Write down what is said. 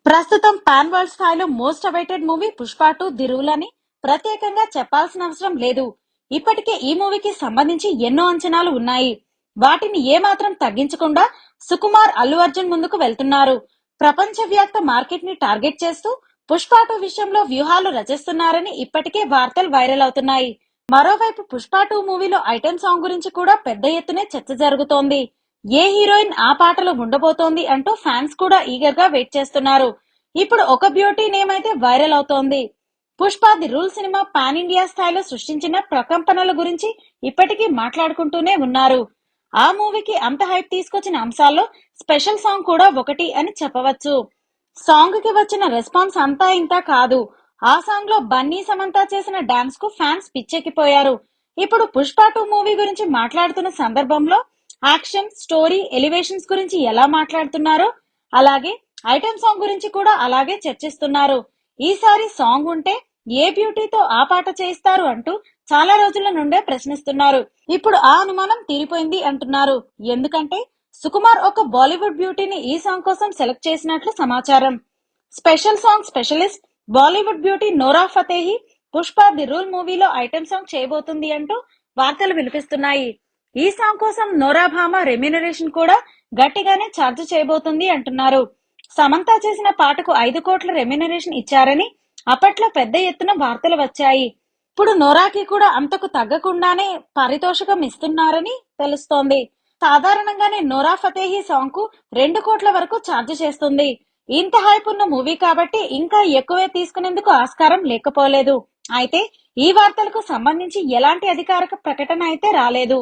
ప్రస్తుతం pan world స్థాయిలో most awaited movie Pushpa 2 the rule అని ప్రత్యేకంగా చెప్పాల్సిన అవసరం లేదు. ఇప్పటికే ఈ మూవీకి సంబంధించి ఎన్నో అంచనాలు ఉన్నాయి. వాటిని ఏమాత్రం తగ్గించకుండా సుకుమార్, అల్లు అర్జున్ ముందుకు వెళ్తున్నారు. ప్రపంచవ్యాప్త మార్కెట్ ని టార్గెట్ చేస్తూ పుష్ప 2 విషయంలో వ్యూహాలు రచిస్తున్నారని ఇప్పటికే వార్తలు వైరల్ అవుతున్నాయి. మరోవైపు పుష్ప 2 మూవీలో ఐటెం సాంగ్ గురించి కూడా పెద్ద ఎత్తునే చర్చ జరుగుతోంది. ఏ హీరోయిన్ ఆ పాటలో ఉండబోతోంది అంటూ ఫ్యాన్స్ కూడా ఈగర్ గా వెయిట్ చేస్తున్నారు. ఇప్పుడు ఒక బ్యూటీ నేమ్ అయితే వైరల్ అవుతోంది. Pushpa the rule cinema pan India స్థాయిలో సృష్టించిన ప్రకంపనల గురించి ఇప్పటికీ మాట్లాడుకుంటూనే ఉన్నారు. ఆ మూవీకి అంత హైప్ తీసుకొచ్చిన అంశాల్లో స్పెషల్ సాంగ్ కూడా ఒకటి అని చెప్పవచ్చు. సాంగ్ కి వచ్చిన రెస్పాన్స్ అంతా ఇంతా కాదు. ఆ సాంగ్ లో బన్నీ, సమంత చేసిన డాన్స్ కు ఫ్యాన్స్ పిచ్చెక్కిపోయారు. ఇప్పుడు పుష్ప 2 మూవీ గురించి మాట్లాడుతున్న సందర్భంలో యాక్షన్, స్టోరీ, ఎలివేషన్స్ గురించి ఎలా మాట్లాడుతున్నారో అలాగే ఐటెం సాంగ్ గురించి కూడా అలాగే చర్చిస్తున్నారు. ఈసారి సాంగ్ ఉంటే ఏ బ్యూటీతో ఆ పాట చేయిస్తారు అంటూ చాలా రోజుల నుండే ప్రశ్నిస్తున్నారు. ఇప్పుడు ఆ అనుమానం తీరిపోయింది అంటున్నారు. ఎందుకంటే సుకుమార్ ఒక బాలీవుడ్ బ్యూటీని ఈ సాంగ్ కోసం సెలెక్ట్ చేసినట్లు సమాచారం. Special song specialist Bollywood beauty Nora Fatehi Pushpa the rule మూవీలో ఐటెం సాంగ్ చేయబోతుంది అంటూ వార్తలు వినిపిస్తున్నాయి. ఈ సాంగ్ కోసం నోరా భామ రెమ్యూనరేషన్ కూడా గట్టిగానే ఛార్జ్ చేయబోతుంది అంటున్నారు. సమంత చేసిన పాటకు 5 కోట్ల రెమ్యూనరేషన్ ఇచ్చారని అప్పట్లో పెద్ద ఎత్తున వార్తలు వచ్చాయి. ఇప్పుడు నోరాకి కూడా అంతకు తగ్గకుండానే పారితోషికం ఇస్తున్నారని తెలుస్తోంది. సాధారణంగానే నోరా ఫతేహి సాంగ్ కు 2 కోట్ల వరకు ఛార్జ్ చేస్తుంది. ఇంత హైప్ ఉన్న మూవీ కాబట్టి ఇంకా ఎక్కువే తీసుకునేందుకు ఆస్కారం లేకపోలేదు. అయితే ఈ వార్తలకు సంబంధించి ఎలాంటి అధికారిక ప్రకటన అయితే రాలేదు.